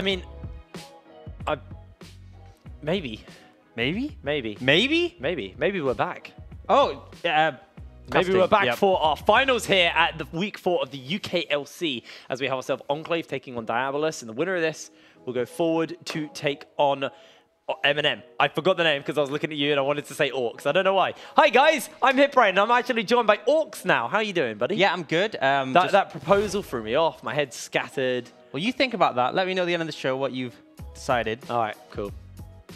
mean, maybe we're back. Oh, maybe we're back for our finals here at the week 4 of the UKLC, as we have ourselves Enclave taking on Diabolus, and the winner of this will go forward to take on M&M. I forgot the name because I was looking at you and I wanted to say Orcs. I don't know why. Hi guys, I'm Hitbrain and I'm actually joined by Orcs now. How are you doing, buddy? Yeah, I'm good. That proposal threw me off. My head's scattered. Well, you think about that. Let me know at the end of the show what you've decided. All right, cool.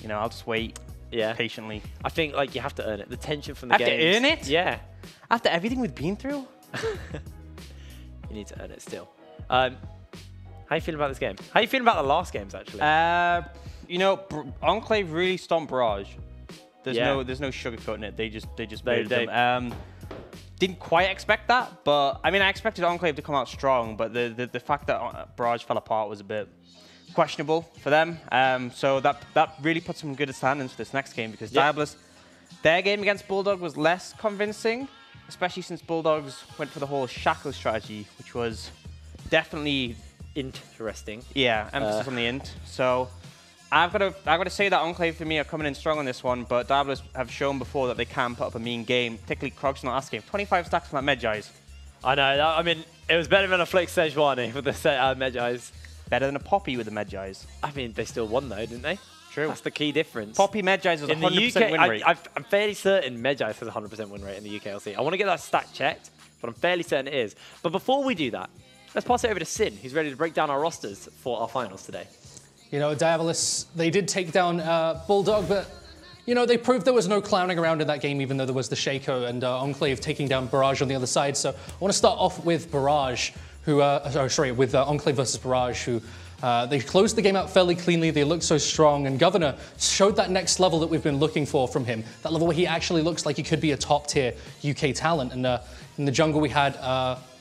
You know, I'll just wait patiently. I think like you have to earn it. The tension from the game. Have to earn it? Yeah. After everything we've been through? You need to earn it still. How you feeling about this game? How you feeling about the last games, actually? You know, Enclave really stomped Barrage. There's no sugarcoating it. They just made them. Didn't quite expect that, but I mean, I expected Enclave to come out strong, but the fact that Barrage fell apart was a bit questionable for them. So that really puts them in good standings for this next game, because Diabolus, their game against Bulldog was less convincing, especially since Bulldogs went for the whole shackle strategy, which was definitely interesting. Yeah, emphasis on the int. So I've got to say that Enclave for me are coming in strong on this one, but Diabolus have shown before that they can put up a mean game, particularly Krogs not last game. 25 stacks from that Medjai's. I know. I mean, it was better than a Flick Sejuani with the Medjai's. Better than a Poppy with the Medjai's. I mean, they still won though, didn't they? True. That's the key difference. Poppy Medjai's is a 100% win rate. I'm fairly certain Medjai's has a 100% win rate in the UKLC. I want to get that stat checked, but I'm fairly certain it is. But before we do that, let's pass it over to Sin, who's ready to break down our rosters for our finals today. You know, Diabolus, they did take down Bulldog, but, you know, they proved there was no clowning around in that game, even though there was the Shaco and Enclave taking down Barrage on the other side. So I want to start off with Barrage, with Enclave versus Barrage, who they closed the game out fairly cleanly. They looked so strong, and Governor showed that next level that we've been looking for from him, that level where he actually looks like he could be a top-tier UK talent. And in the jungle, we had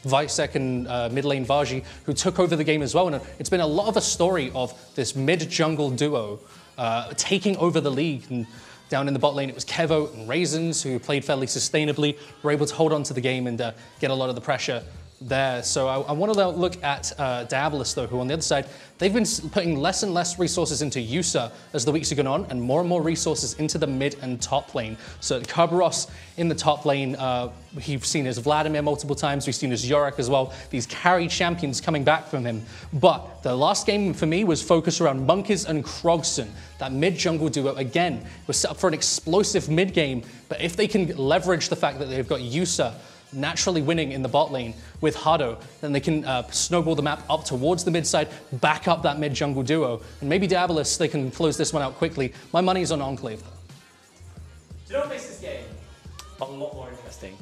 Vicek and mid lane Vaji, who took over the game as well. And it's been a lot of a story of this mid-jungle duo taking over the league. And down in the bot lane, it was Kevo and Raisins, who played fairly sustainably, were able to hold on to the game and get a lot of the pressure there. So I want to look at Diabolus, though, who on the other side, they've been putting less and less resources into Yusa as the weeks have gone on, and more resources into the mid and top lane. So Kerberos in the top lane, we've seen as Vladimir multiple times, we've seen as Yorick as well, these carry champions coming back from him. But the last game for me was focused around Monkeys and Krogson. That mid-jungle duo, again, was set up for an explosive mid-game, but if they can leverage the fact that they've got Yusa naturally winning in the bot lane with Hado, then they can snowball the map up towards the mid side, back up that mid-jungle duo, and maybe Diabolus, they can close this one out quickly. My money's on Enclave, though. Do you know what makes this game a lot more interesting?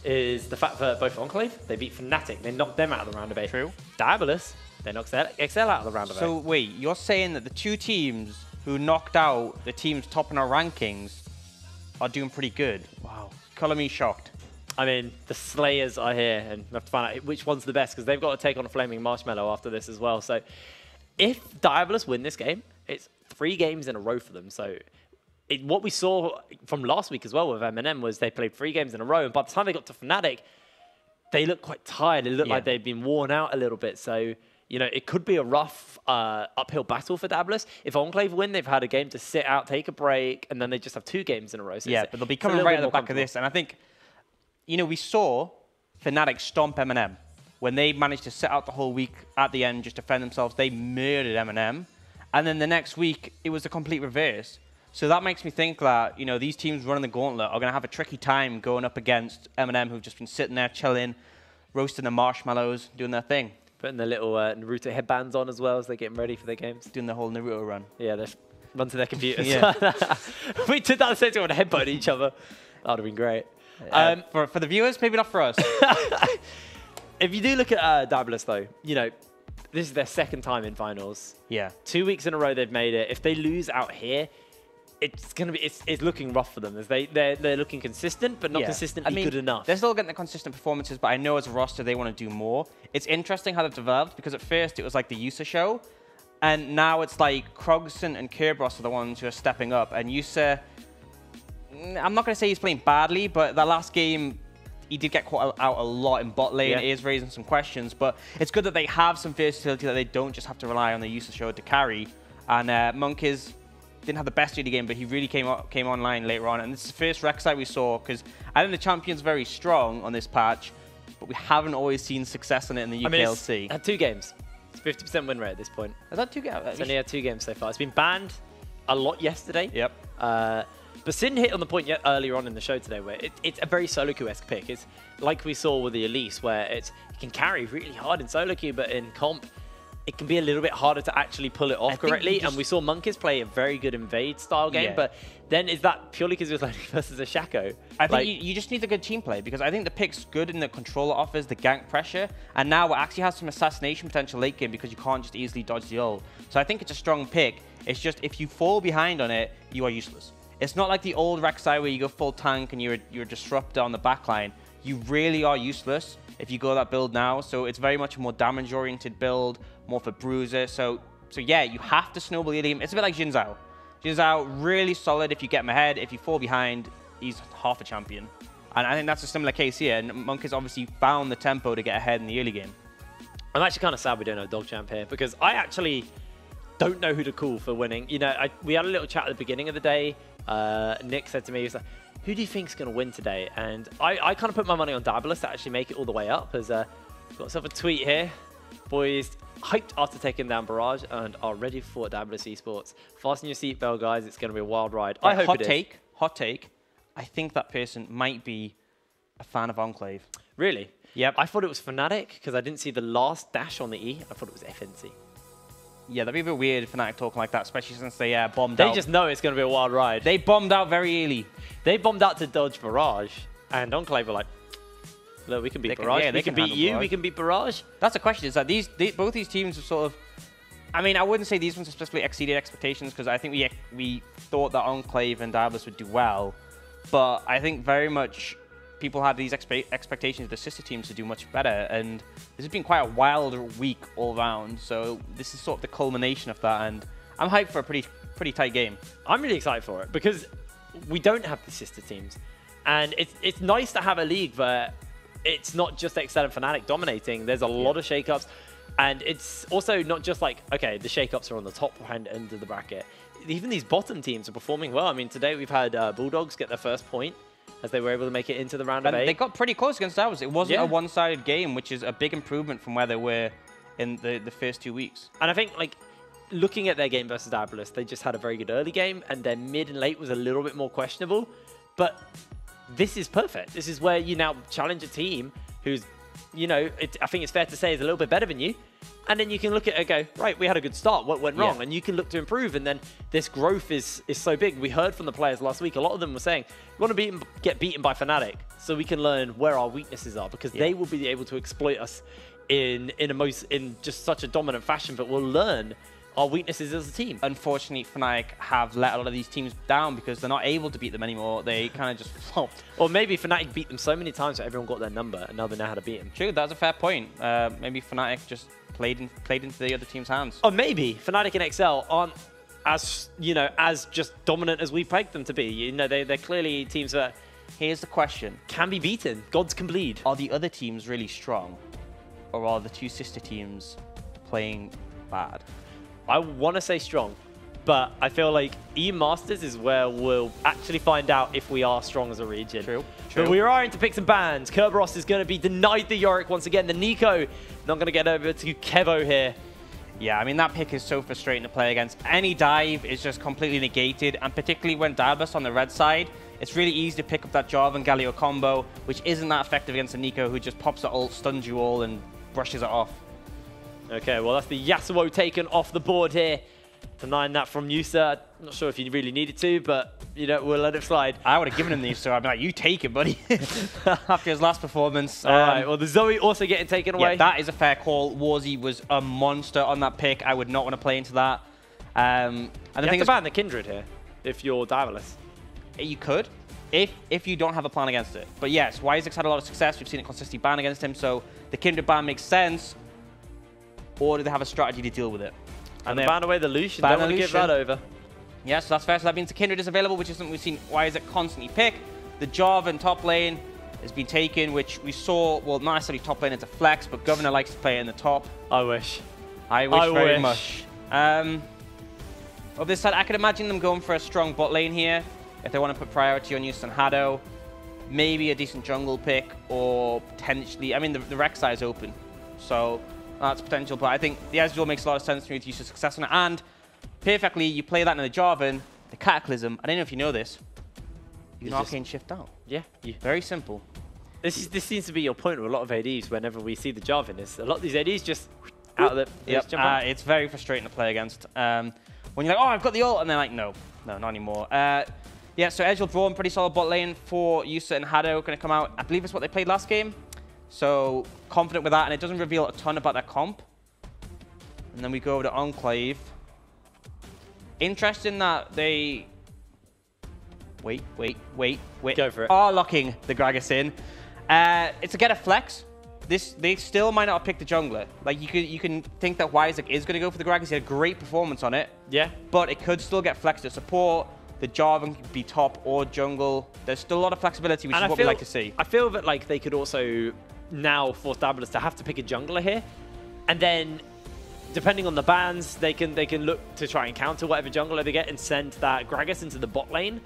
Is the fact that both Enclave, they beat Fnatic, they knocked them out of the round of 8. True. Diabolus, they knocked XL out of the round of 8. So wait, you're saying that the two teams who knocked out the teams top in our rankings are doing pretty good? Wow. Colour me shocked. I mean, the Slayers are here, and we have to find out which one's the best, because they've got to take on a Flaming Marshmallow after this as well. So if Diabolus win this game, it's 3 games in a row for them. So what we saw from last week as well with M&M was they played 3 games in a row, and by the time they got to Fnatic, they looked quite tired. It looked like they'd been worn out a little bit. So, you know, it could be a rough uphill battle for Diabolus. If Enclave win, they've had a game to sit out, take a break, and then they just have 2 games in a row. So yeah, but they'll be coming right at the back of this, and I think, you know, we saw Fnatic stomp M&M. When they managed to sit out the whole week at the end, just defend themselves, they murdered M&M. And then the next week, it was a complete reverse. So that makes me think that, you know, these teams running the gauntlet are going to have a tricky time going up against M&M, who've just been sitting there chilling, roasting the marshmallows, doing their thing. Putting their little Naruto headbands on as well as they're getting ready for their games. Doing the whole Naruto run. Yeah, they run to their computers. Yeah. We did that the same time with a headbutt each other. That would have been great. For the viewers, maybe not for us. If you do look at Diabolus, though, you know, this is their 2nd time in finals. Yeah. 2 weeks in a row they've made it. If they lose out here, it's gonna be it's looking rough for them. As they're looking consistent, but not consistently good enough. They're still getting the consistent performances, but I know as a roster they want to do more. It's interesting how they've developed, because at first it was like the Yusa show, and now it's like Krogson and Kerberos are the ones who are stepping up, and Yusa, I'm not going to say he's playing badly, but that last game, he did get caught out a lot in bot lane. Yeah. It is raising some questions, but it's good that they have some versatility that they don't just have to rely on the use of Show to carry. And Monk didn't have the best early game, but he really came online later on. And this is the first Rek'Sai we saw, because I think the champion's very strong on this patch, but we haven't always seen success on it in the UKLC. I mean, it's had 2 games. It's 50% win rate at this point. Is that 2 games? It's only had 2 games so far. It's been banned a lot yesterday. Yep. But Sin hit on the point earlier on in the show today where it's a very solo queue-esque pick. It's like we saw with the Elise, where it can carry really hard in solo queue, but in comp, it can be a little bit harder to actually pull it off correctly. And we saw Monkeys play a very good invade style game, but then is that purely because it was like versus a Shaco? I think you just need the good team play, because I think the pick's good in the controller offers the gank pressure, and now it actually has some assassination potential late game because you can't just easily dodge the ult. So I think it's a strong pick. It's just if you fall behind on it, you are useless. It's not like the old Rek'Sai where you go full tank and you're a disruptor on the backline. You really are useless if you go that build now. So it's very much a more damage-oriented build, more for bruiser. So yeah, you have to snowball the game. It's a bit like Jin Zhao. Jin Zhao, really solid if you get him ahead. If you fall behind, he's half a champion. And I think that's a similar case here. And Monk has obviously found the tempo to get ahead in the early game. I'm actually kind of sad we don't know Dog Champ here, because I actually don't know who to call for winning. You know, we had a little chat at the beginning of the day. Nick said to me, he was like, who do you think's going to win today? And I kind of put my money on Diabolus to actually make it all the way up. Has got myself a tweet here. Boys hyped after taking down Barrage and are ready for Diabolus Esports. Fasten your seatbelt, guys. It's going to be a wild ride. I hope it is. Hot take. I think that person might be a fan of Enclave. Really? Yep. I thought it was Fnatic because I didn't see the last dash on the E. I thought it was FNC. Yeah, that'd be a bit weird if Fnatic talking like that, especially since they bombed out. They just know it's going to be a wild ride. They bombed out very early. They bombed out to dodge Barrage, and Enclave were like, look, we can beat Barrage. We can beat you. We can beat Barrage. That's the question, is that both these teams have sort of... I mean, I wouldn't say these ones have specifically exceeded expectations, because I think we thought that Enclave and Diabolus would do well, but I think very much people had these expectations of the sister teams to do much better, and this has been quite a wild week all round, so this is sort of the culmination of that, and I'm hyped for a pretty tight game. I'm really excited for it, because we don't have the sister teams, and it's nice to have a league where it's not just Excel and Fnatic dominating. There's a lot of shakeups, and it's also not just like, okay, the shakeups are on the top end of the bracket. Even these bottom teams are performing well. I mean, today we've had Bulldogs get their first point, as they were able to make it into the round of 8. They got pretty close against ours. It wasn't a one-sided game, which is a big improvement from where they were in the first 2 weeks. And I think, like, looking at their game versus Diabolus, they just had a very good early game, and their mid and late was a little bit more questionable. But this is perfect. This is where you now challenge a team who's, you know, I think it's fair to say is a little bit better than you. And then you can look at it and go, right, we had a good start. What went wrong? And you can look to improve. And then this growth is so big. We heard from the players last week. A lot of them were saying, we want to get beaten by Fnatic so we can learn where our weaknesses are, because they will be able to exploit us in just such a dominant fashion. But we'll learn our weaknesses as a team. Unfortunately, Fnatic have let a lot of these teams down because they're not able to beat them anymore. They kind of just flopped. Or maybe Fnatic beat them so many times that everyone got their number, and now they know how to beat them. True, that's a fair point. Maybe Fnatic just played into the other team's hands. Or maybe Fnatic and Excel aren't as, you know, as just dominant as we pegged them to be. You know, they're clearly teams that... Here's the question. Can be beaten. Gods can bleed. Are the other teams really strong? Or are the two sister teams playing bad? I want to say strong, but I feel like E-Masters is where we'll actually find out if we are strong as a region. True. But we are into picks and bans. Kerberos is going to be denied the Yorick once again. The Nico not going to get over to Kevo here. Yeah, I mean, that pick is so frustrating to play against. Any dive is just completely negated, and particularly when Diabolus on the red side, it's really easy to pick up that Jarvan Galio combo, which isn't that effective against a Nico who just pops the ult, stuns you all, and brushes it off. Okay, well, that's the Yasuo taken off the board here. Denying that from Yusa. Not sure if you really needed to, but, you know, we'll let it slide. I would have given him these, so I'd be like, you take it, buddy. After his last performance. All right, well, the Zoe also getting taken away. Yeah, that is a fair call. Warzy was a monster on that pick. I would not want to play into that. And you have to ban the Kindred here, if you're Diabolus. You could, if you don't have a plan against it. But yes, Wisex's had a lot of success. We've seen it consistently ban against him, so the Kindred ban makes sense. Or do they have a strategy to deal with it? And they ban away the Lucian. Don't want to give that over. Yeah, so that's fair. So that means the Kindred is available, which is something we've seen Wisec constantly pick. The Jarvan top lane has been taken, which we saw, well, not necessarily top lane into flex, but Governor likes to play it in the top. I wish. I wish very much. Of this side, I could imagine them going for a strong bot lane here if they want to put priority on Yusuf and Hado. Maybe a decent jungle pick, or potentially, I mean, the Rek'Sai is open, so that's potential. But I think the Ezreal makes a lot of sense to me to use success on it. And perfectly, you play that in the Jarvan, the Cataclysm. I don't know if you know this. You can Arcane Shift out. Yeah. Very simple. This seems to be your point with a lot of ADs whenever we see the Jarvan. Is a lot of these ADs just out of the... Yep. It's very frustrating to play against. When you're like, oh, I've got the ult, and they're like, no, not anymore. Yeah, so Ezreal drawn, pretty solid bot lane for Yusa and Hado, going to come out. I believe it's what they played last game. So confident with that, and it doesn't reveal a ton about their comp. And then we go over to Enclave. Interesting that they... Wait. Go for it. Are locking the Gragas in. It's a get a flex. They still might not have picked the jungler. Like, you can think that Isaac is going to go for the Gragas. He had a great performance on it. Yeah. But it could still get flexed to support. The Jarvan could be top or jungle. There's still a lot of flexibility, which is what we like to see. I feel that like they could also now force Diabolus to have to pick a jungler here, and then depending on the bans, they can look to try and counter whatever jungler they get and send that Gragas into the bot lane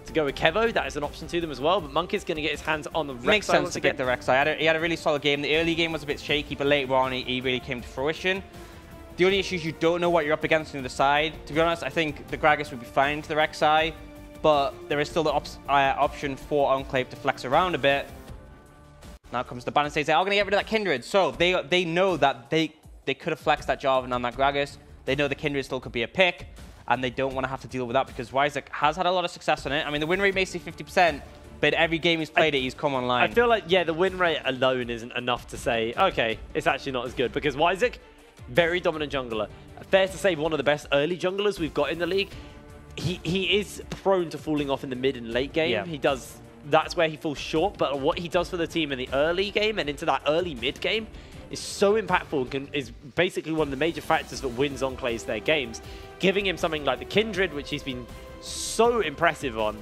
to go with Kevo. That is an option to them as well. But Monkey's going to get his hands on the Rek'Sai. Makes sense to get the Rek'Sai. He had a really solid game. The early game was a bit shaky, but later on he really came to fruition. The only issue is you don't know what you're up against on the other side. To be honest, I think the Gragas would be fine to the Rek'Sai, but there is still the option for Enclave to flex around a bit. Now comes the ban and says they are going to get rid of that Kindred. So they know that they could have flexed that Jarvan on that Gragas. They know the Kindred still could be a pick, and they don't want to have to deal with that because Isaac has had a lot of success on it. I mean, the win rate may say 50%, but every game he's played he's come online. I feel like, yeah, the win rate alone isn't enough to say, okay, it's actually not as good because Isaac, very dominant jungler. Fair to say one of the best early junglers we've got in the league. He is prone to falling off in the mid and late game. Yeah. That's where he falls short, but what he does for the team in the early game and into that early mid game is so impactful and is basically one of the major factors that wins Enclaves their games. Giving him something like the Kindred, which he's been so impressive on,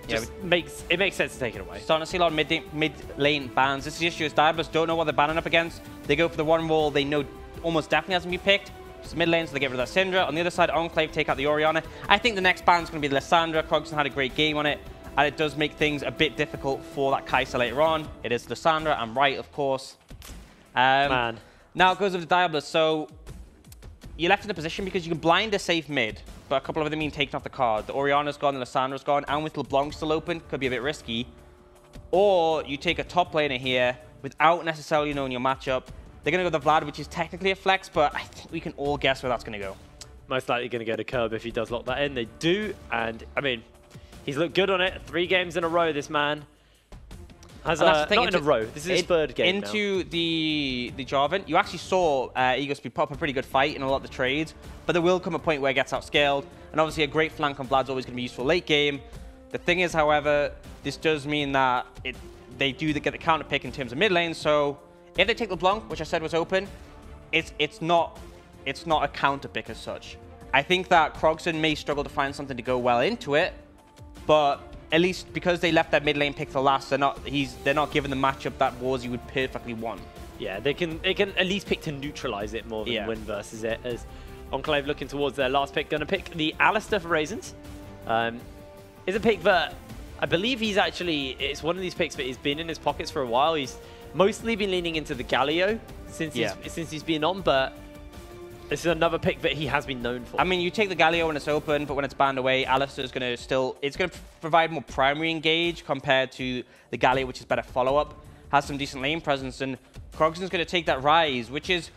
just makes sense to take it away. Starting to see a lot of mid lane bans. This is the issue is Diabolus don't know what they're banning up against. They go for the one role they know almost definitely hasn't been picked. It's mid lane, so they get rid of that Syndra. On the other side, Enclave take out the Orianna. I think the next ban is going to be the Lissandra. Krogson had a great game on it, and it does make things a bit difficult for that Kai'Sa later on. It is Lissandra. I'm right, of course. Man. Now it goes over to Diabolus. So you're left in a position because you can blind a safe mid, but a couple of them being taken off the card. The Orianna's gone, the Lissandra's gone, and with LeBlanc still open, could be a bit risky. Or you take a top laner here without necessarily knowing your matchup. They're going to go the Vlad, which is technically a flex, but I think we can all guess where that's going to go. Most likely going to go to Curb if he does lock that in. They do, and I mean, he's looked good on it. 3 games in a row, this man. Not in a row. This is his 3rd game into now. the Jarvan, you actually saw Eagles put up a pretty good fight in a lot of the trades, but there will come a point where it gets outscaled, and obviously a great flank on Vlad's always going to be useful late game. The thing is, however, this does mean that they do get the counter pick in terms of mid lane, so if they take LeBlanc, which I said was open, it's not a counter pick as such. I think that Krogson may struggle to find something to go well into it, but at least because they left that mid lane pick for last, they're not given the matchup that Warzy would perfectly want. Yeah, they can at least pick to neutralize it more than win versus it. As Enclave looking towards their last pick, going to pick the Alistair for Raisins. Is a pick that I believe it's one of these picks that he's been in his pockets for a while. He's mostly been leaning into the Galio since he's been on, but this is another pick that he has been known for. I mean, you take the Galio when it's open, but when it's banned away, Alistair's going to it's going to provide more primary engage compared to the Galio, which is better follow-up. Has some decent lane presence, and Krogson's going to take that Rise, which is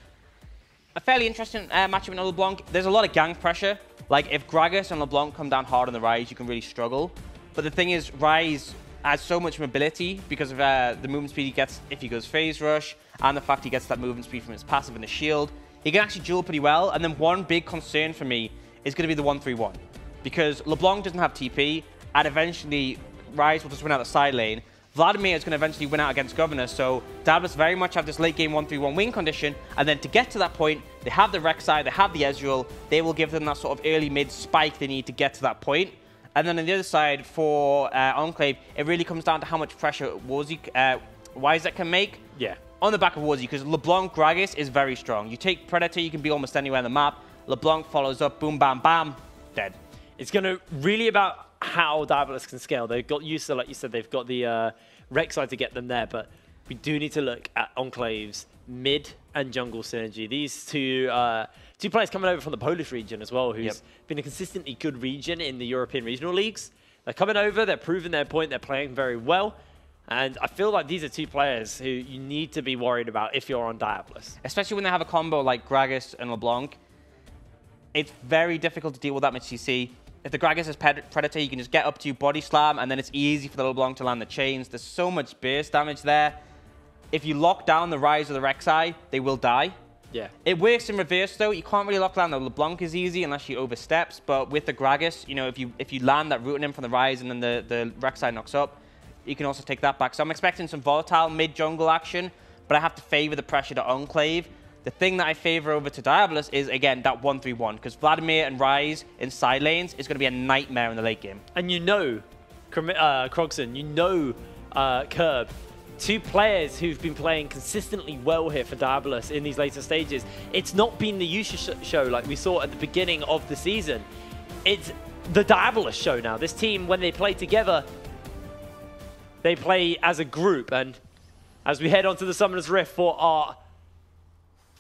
a fairly interesting matchup in LeBlanc. There's a lot of gank pressure. Like, if Gragas and LeBlanc come down hard on the Rise, you can really struggle. But the thing is, Rise has so much mobility because of the movement speed he gets if he goes phase rush, and the fact he gets that movement speed from his passive and the shield. He can actually duel pretty well, and then one big concern for me is going to be the 1-3-1. Because LeBlanc doesn't have TP, and eventually Rise will just win out the side lane. Vladimir is going to eventually win out against Governor, so Diabolus very much have this late game 1-3-1 win condition, and then to get to that point, they have the Rek'Sai, they have the Ezreal, they will give them that sort of early mid spike they need to get to that point. And then on the other side, for Enclave, it really comes down to how much pressure Wizard can make. Yeah. On the back of Warzy, because LeBlanc Gragas is very strong. You take Predator, you can be almost anywhere on the map. LeBlanc follows up, boom, bam, bam, dead. It's going to really about how Diabolus can scale. They've got used to, like you said, they've got the Rek'Sai to get them there, but we do need to look at Enclave's mid and jungle synergy. These two players coming over from the Polish region as well, who's been a consistently good region in the European regional leagues. They're coming over, they're proving their point, they're playing very well. And I feel like these are two players who you need to be worried about if you're on Diabolus. Especially when they have a combo like Gragas and LeBlanc. It's very difficult to deal with that much CC. If the Gragas is Predator, you can just get up to body slam, and then it's easy for the LeBlanc to land the chains. There's so much burst damage there. If you lock down the Rise or the Rek'Sai, they will die. Yeah. It works in reverse, though. You can't really lock down the LeBlanc is easy unless she oversteps. But with the Gragas, you know, if you land that root on him from the Rise and then the Rek'Sai knocks up, you can also take that back. So I'm expecting some volatile mid-jungle action, but I have to favor the pressure to Enclave. The thing that I favor over to Diabolus is, again, that 1-3-1, because Vladimir and Rise in side lanes is going to be a nightmare in the late game. And you know, Krogson, you know Curb, two players who've been playing consistently well here for Diabolus in these later stages. It's not been the Yusha show like we saw at the beginning of the season. It's the Diabolus show now. This team, when they play together, they play as a group. And as we head on to the Summoner's Rift for our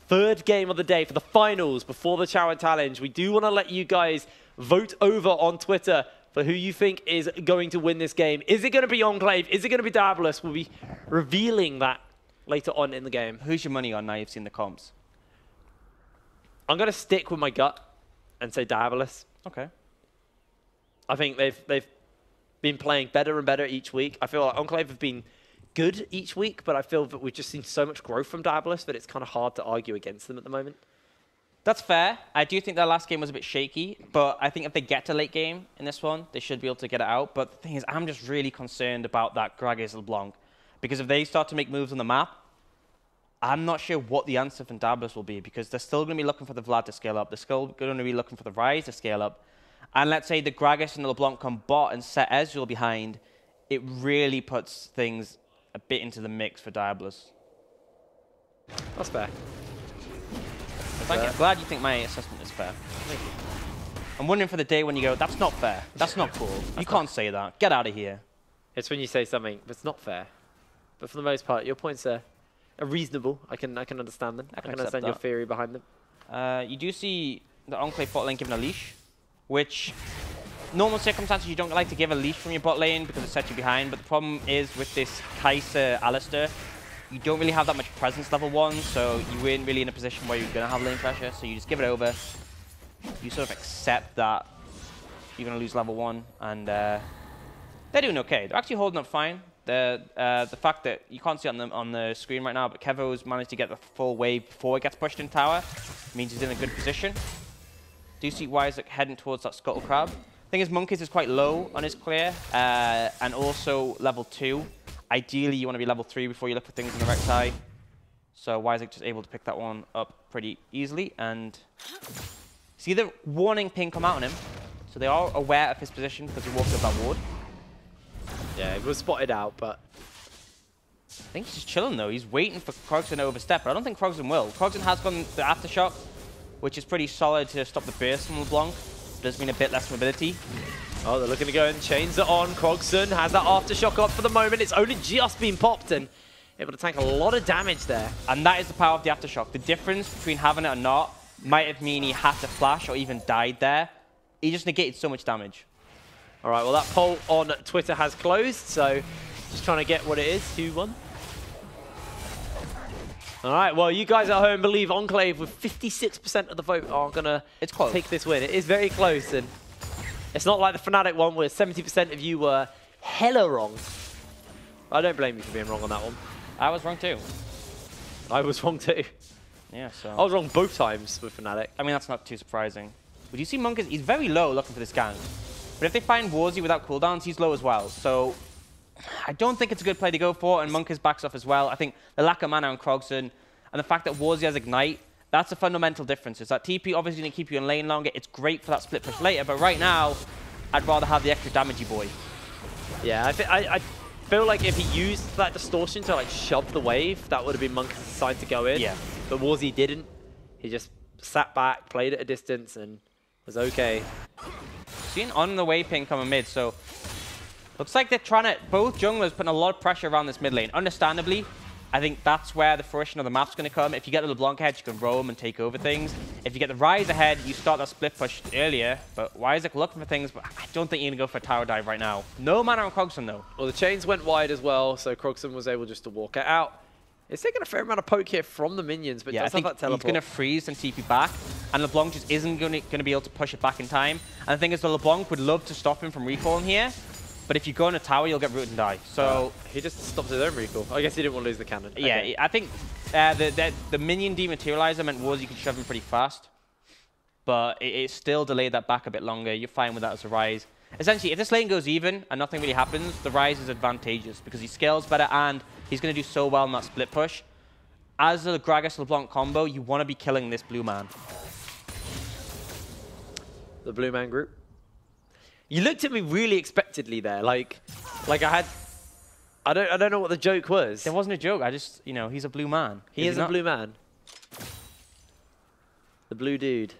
third game of the day, for the finals before the Challenge Challenge, we do want to let you guys vote over on Twitter for who you think is going to win this game. Is it going to be Enclave? Is it going to be Diabolus? We'll be revealing that later on in the game. Who's your money on now you've seen the comps? I'm going to stick with my gut and say Diabolus. Okay. I think they've been playing better and better each week. I feel like Enclave have been good each week, but I feel that we've just seen so much growth from Diabolus that it's kind of hard to argue against them at the moment. That's fair. I do think their last game was a bit shaky, but I think if they get to late game in this one, they should be able to get it out. But the thing is, I'm just really concerned about that Gragas LeBlanc, because if they start to make moves on the map, I'm not sure what the answer from Diabolus will be, because they're still going to be looking for the Vlad to scale up. They're still going to be looking for the Rise to scale up. And let's say the Gragas and the LeBlanc come bot and set Ezreal behind, it really puts things a bit into the mix for Diabolus. That's fair. Thank you. I'm glad you think my assessment is fair. Thank you. I'm wondering for the day when you go, that's not fair. That's not cool. You can't say that. Get out of here. It's when you say something that's not fair. But for the most part, your points are reasonable. I can understand them. I can understand your theory behind them. You do see the Enclave bot lane given a leash, which normal circumstances you don't like to give a leash from your bot lane because it sets you behind. But the problem is with this Kai'Sa Alistair, you don't really have that much presence level 1, so you ain't really in a position where you're going to have lane pressure, so you just give it over. You sort of accept that you're going to lose level 1, and they're doing okay. They're actually holding up fine. The fact that you can't see it on the screen right now, but Kevo's managed to get the full wave before it gets pushed in tower, means he's in a good position. Do you see Wizard heading towards that Scuttle Crab? Thing is, Monkeys is quite low on his clear, and also level 2. Ideally, you want to be level 3 before you look for things in the Rek'Sai. So Wizard just able to pick that one up pretty easily. And see the warning ping come out on him. So they are aware of his position because he walked up that ward. Yeah, it was spotted out, but I think he's just chilling, though. He's waiting for Krogson to overstep, but I don't think Krogson will. Krogson has gone the Aftershock, which is pretty solid to stop the burst from LeBlanc. It does mean a bit less mobility. Oh, they're looking to go and chains it on. Krogson has that Aftershock up for the moment. It's only just been popped and able to tank a lot of damage there. And that is the power of the Aftershock. The difference between having it or not might have mean he had to flash or even died there. He just negated so much damage. All right, well, that poll on Twitter has closed, so just trying to get what it is. Who won? All right, well, you guys at home believe Enclave with 56% of the vote are going to take this win. It is very close, and it's not like the Fnatic one where 70% of you were hella wrong. I don't blame you for being wrong on that one. I was wrong too. I was wrong too. Yeah, so I was wrong both times with Fnatic. I mean, that's not too surprising. But you see Monkeys, he's very low looking for this gank. But if they find Warzy without cooldowns, he's low as well. So I don't think it's a good play to go for, and Monkeys backs off as well. I think the lack of mana on Krogson and the fact that Warzy has Ignite, that's a fundamental difference. Is that TP obviously going to keep you in lane longer. It's great for that split push later, but right now, I'd rather have the extra damagey boy. Yeah, I feel like if he used that distortion to like shove the wave, that would have been Monk's sign to go in. Yeah. But Warzy didn't. He just sat back, played at a distance, and was okay. Seeing on the wave ping coming mid, so looks like they're trying to, both junglers putting a lot of pressure around this mid lane. Understandably, I think that's where the fruition of the map's going to come. If you get the LeBlanc ahead, you can roam and take over things. If you get the Ryze ahead, you start that split push earlier. But Isaac looking for things, but I don't think you're going to go for a tower dive right now. No mana on Krogson, though. Well, the chains went wide as well, so Krogson was able just to walk it out. It's taking a fair amount of poke here from the minions, but yeah, does have that teleport. He's going to freeze and TP back, and LeBlanc just isn't going to be able to push it back in time. And the thing is, the LeBlanc would love to stop him from recalling here, but if you go in a tower, you'll get rooted and die. So he just stops his own recall. I guess he didn't want to lose the cannon. Yeah, okay. I think the minion dematerializer meant you could shove him pretty fast, but it still delayed that back a bit longer. You're fine with that as a Ryze. Essentially, if this lane goes even and nothing really happens, the Ryze is advantageous because he scales better and he's going to do so well in that split push. As a Gragas LeBlanc combo, you want to be killing this blue man. The blue man group. You looked at me really expectedly there, like I don't know what the joke was. There wasn't a joke. I just, you know, he's a blue man. He is a blue man. The blue dude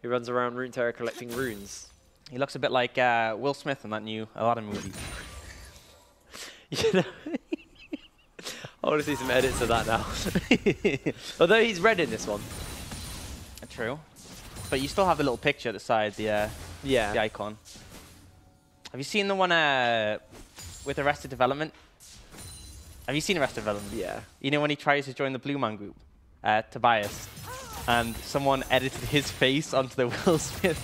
who runs around Runeterra collecting runes. He looks a bit like Will Smith in that new Aladdin movie. You know, I want to see some edits of that now. Although he's red in this one. True. But you still have the little picture at the side, the icon. Have you seen the one with Arrested Development? Have you seen Arrested Development? Yeah. You know when he tries to join the Blue Man group, Tobias, and someone edited his face onto the Will Smith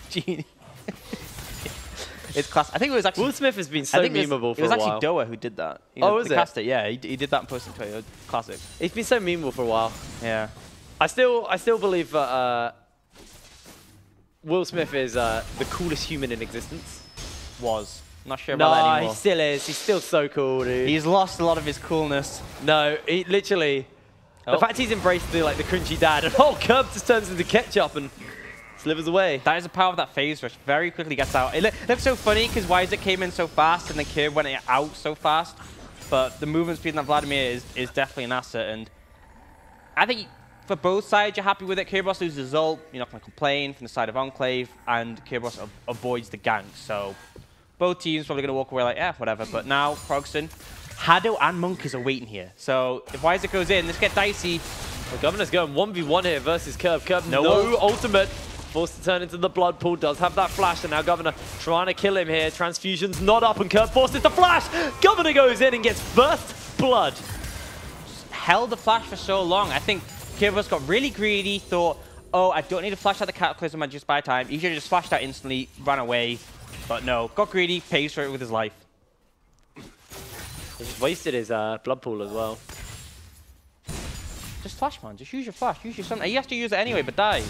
genie. It's class. I think it was actually Will Smith has been so memeable for a while. It was actually Doa who did that. You know, was it? Cast it. Yeah, he did that and posted to Twitter. Classic. He's been so memeable for a while. Yeah. I still believe that Will Smith is the coolest human in existence. Was. Not sure about that anymore. He still is. He's still so cool, dude. He's lost a lot of his coolness. No, he literally. The fact he's embraced the cringy dad, and Curb just turns into ketchup and slivers away. That is the power of that phase rush. Very quickly gets out. It looks so funny because Isaac came in so fast and then Curb went out so fast. But the movement speed on Vladimir is definitely an asset. And I think for both sides, you're happy with it. Kerberos loses his ult. You're not going to complain from the side of Enclave. And Kerberos avoids the gank. So both teams probably going to walk away like, yeah, whatever. But now, Krogson, Hado and Monk are waiting here. So if Isaac goes in, let's get dicey. The Governor's going 1v1 here versus Curb. Curb, no ultimate. Forced to turn into the blood pool. Does have that flash, and now Governor trying to kill him here. Transfusion's not up, and Curb forces the flash. Governor goes in and gets first blood. Held the flash for so long. I think Kerberos got really greedy, thought, oh, I don't need to flash out the Cataclysm and just buy time. He should have just flashed out instantly, ran away. But no, got greedy, pays for it with his life. He just wasted his blood pool as well. Just flash, man. Just use your flash. Use your something. He has to use it anyway, but dies.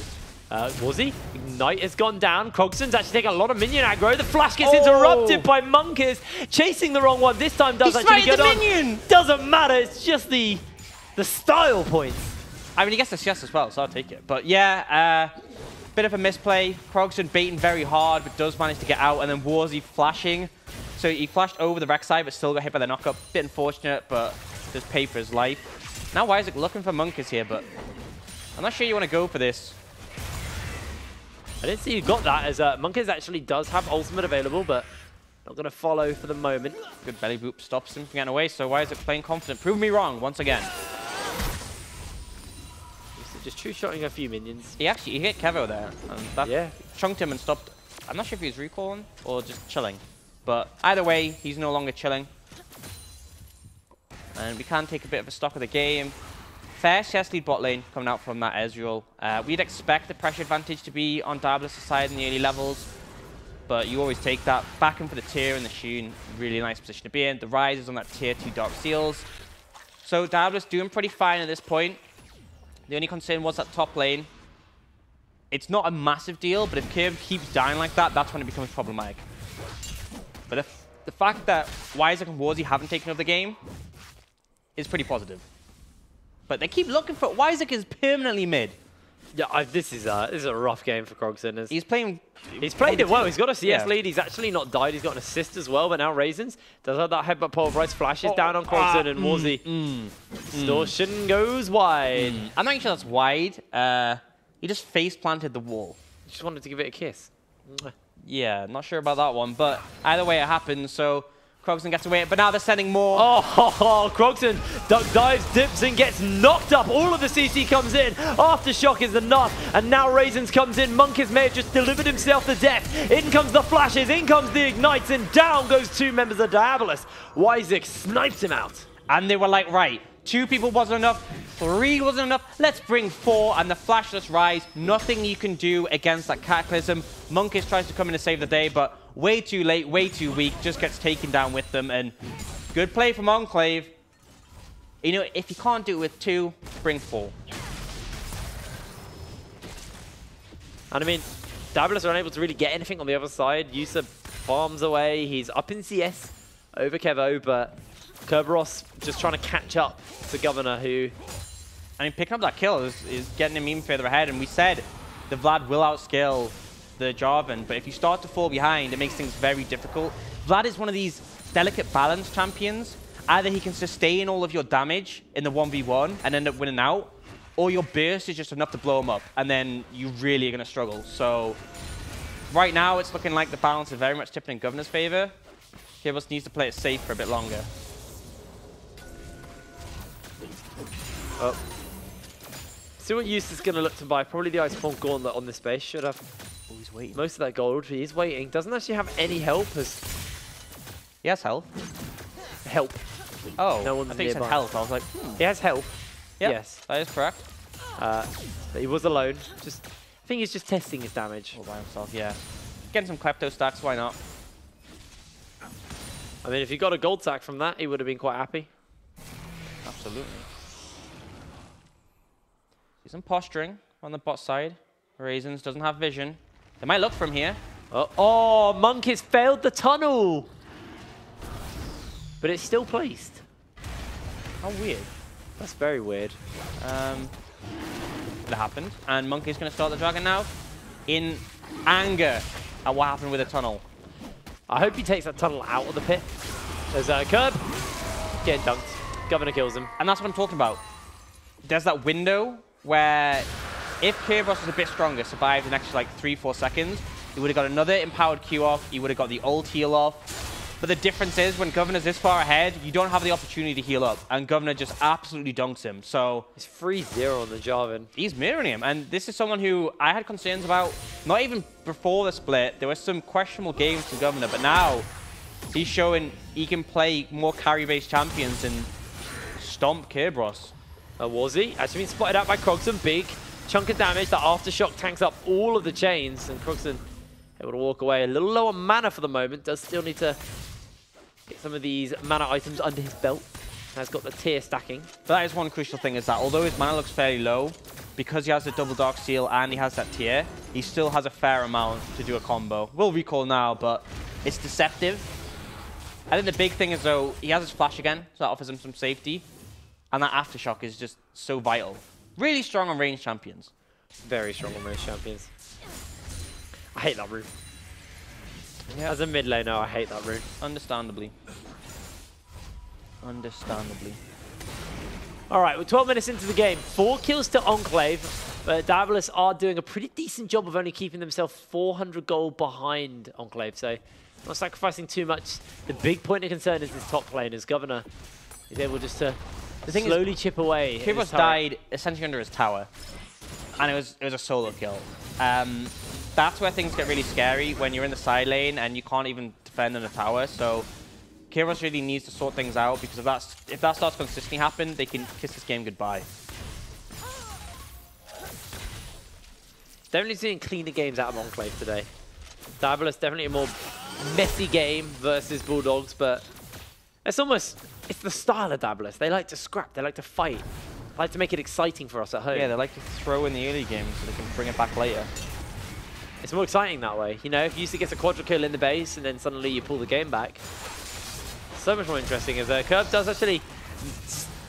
Was he? Ignite has gone down. Krogson's actually taking a lot of minion aggro. The flash gets interrupted by Monk. Chasing the wrong one. This time does actually get on. Minion. Doesn't matter. It's just the style points. I mean, he gets the CS as well, so I'll take it. But yeah, bit of a misplay. Krogson baiting very hard, but does manage to get out. And then Warzy flashing. So he flashed over the Rek'Sai, but still got hit by the knockup. Bit unfortunate, but does pay for his life. Now Isaac looking for Monkus here, but I'm not sure you want to go for this. I didn't see you got that, as Monkus actually does have ultimate available, but not going to follow for the moment. Good belly boop stops him from getting away, so Isaac playing confident. Prove me wrong once again. Just two-shotting a few minions. He hit Kevo there, and that chunked him and stopped. I'm not sure if he was recalling or just chilling, but either way, he's no longer chilling. And we can take a bit of a stock of the game. Fair CS lead bot lane coming out from that Ezreal. We'd expect the pressure advantage to be on Diabolus' side in the early levels, but you always take that. Back in for the tier and the Shun, really nice position to be in. The Ryze is on that tier 2 Dark Seals. So Diabolus doing pretty fine at this point. The only concern was that top lane. It's not a massive deal, but if Curb keeps dying like that, that's when it becomes problematic. But the fact that Isaac and Warzy haven't taken over the game is pretty positive. But they keep looking for... Isaac is permanently mid. Yeah, this is a rough game for Krogson. He's playing. He's played it well. He's got a CS lead. He's actually not died. He's got an assist as well. But now Raisins does have that headbutt pulverize, flashes down on Krogson, and Warzy. Distortion goes wide. I'm not sure that's wide. He just face planted the wall. Just wanted to give it a kiss. Yeah, not sure about that one. But either way, it happens. So Krogson gets away, but now they're sending more. Oh, Krogson duck dives, dips, and gets knocked up. All of the CC comes in. Aftershock is enough, and now Raisins comes in. Monkeys may have just delivered himself to death. In comes the flashes, in comes the ignites, and down goes 2 members of Diabolus. Wyzik snipes him out. And they were like, right, 2 people wasn't enough, 3 wasn't enough, let's bring 4, and the flashless rise. Nothing you can do against that Cataclysm. Monkeys tries to come in to save the day, but way too late, way too weak, just gets taken down with them, and good play from Enclave. You know, if you can't do it with 2, bring 4. And I mean, Diabolus are unable to really get anything on the other side. Yusa farms away, he's up in CS over Kevo, but Kerberos just trying to catch up to Governor, who... I mean, picking up that kill is getting him even further ahead, and we said the Vlad will outscale the Jarvan, but if you start to fall behind, it makes things very difficult. Vlad is one of these delicate balance champions. Either he can sustain all of your damage in the 1v1 and end up winning out, or your burst is just enough to blow him up, and then you really are going to struggle. So right now, it's looking like the balance is very much tipping in Governor's favor. Kerberos needs to play it safe for a bit longer. Oh. See what use is going to look to buy. Probably the Iceborne Gauntlet on this base. Should have He's waiting. most of that gold. He is waiting. Doesn't actually have any help. He has health. Help. Oh, No one's I think he said nearby. health. I was like, He has help. Yep, Yes. that is correct. But he was alone. Just, I think he's just testing his damage. All by himself, yeah. Getting some Klepto stacks, why not? I mean, if he got a gold sack from that, he would have been quite happy. Absolutely. See some posturing on the bot side. Raisins doesn't have vision. They might look from here. Oh, Monkeys failed the tunnel. But it's still placed. How weird. That's very weird. That happened. And Monkey's going to start the dragon now. In anger at what happened with the tunnel. I hope he takes that tunnel out of the pit. There's a curb. Getting dunked. Governor kills him. And that's what I'm talking about. There's that window where if Kerberos was a bit stronger, survived an extra like 3-4 seconds, he would have got another empowered Q off, he would have got the ult heal off. But the difference is when Governor's this far ahead, you don't have the opportunity to heal up. And Governor just absolutely dunks him. So It's 3-0 on the Jarvan. he's mirroring him. And this is someone who I had concerns about, not even before the split. There were some questionable games to Governor, but now he's showing he can play more carry-based champions and stomp Kerberos. Warzy actually been spotted out by Krogson. Big chunk of damage. That Aftershock tanks up all of the chains. And Krogson able to walk away. A little low on mana for the moment. Does still need to get some of these mana items under his belt. Has got the tier stacking. But that is one crucial thing, is that although his mana looks fairly low, because he has the double dark seal and he has that tier, he still has a fair amount to do a combo. We'll recall now, but it's deceptive. I think the big thing is, though, he has his flash again, so that offers him some safety. And that Aftershock is just so vital. Really strong on range champions. Very strong on range champions. I hate that rune. Yeah. As a mid laner, I hate that rune. Understandably. Understandably. All right, we're 12 minutes into the game. 4 kills to Enclave, but Diabolus are doing a pretty decent job of only keeping themselves 400 gold behind Enclave, so not sacrificing too much. The big point of concern is this top lane, as Governor is able just to slowly chip away. Kerberos died essentially under his tower, and it was a solo kill. That's where things get really scary when you're in the side lane and you can't even defend in a tower. So Kerberos really needs to sort things out, because if that starts consistently happen, they can kiss this game goodbye. Definitely seeing cleaner games out of Enclave today. Diabolus definitely a more messy game versus Bulldogs, but it's the style of Diabolus. They like to scrap, they like to fight. They like to make it exciting for us at home. Yeah, they like to throw in the early game so they can bring it back later. It's more exciting that way. You know, if you used to get a quadra kill in the base and then suddenly you pull the game back, so much more interesting. As Curb does actually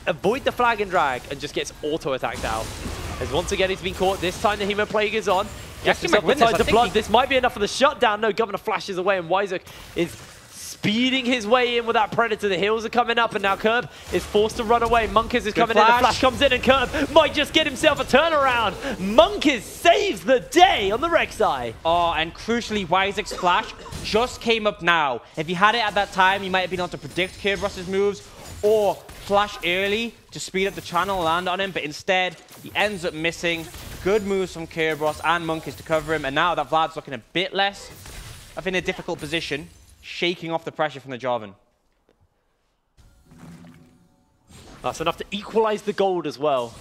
avoid the flag and drag and just gets auto-attacked out. As once again he's been caught. This time the Hemoplague is on. Yes, Gets himself inside the blood. This might be enough for the shutdown. No, Governor flashes away, and Wyzuk is speeding his way in with that Predator. The heals are coming up, and now Curb is forced to run away. Monkiz is coming in. The flash comes in, and Curb might just get himself a turnaround. Monkiz saves the day on the Rek'Sai. Oh, and crucially, Wyzuk's flash just came up now. If he had it at that time, he might have been able to predict Kerberos's moves or flash early to speed up the channel and land on him, but instead, he ends up missing. Good moves from Kerberos and Monkiz to cover him, and now that Vlad's looking a bit less in a difficult position, shaking off the pressure from the Jarvan. That's enough to equalize the gold as well.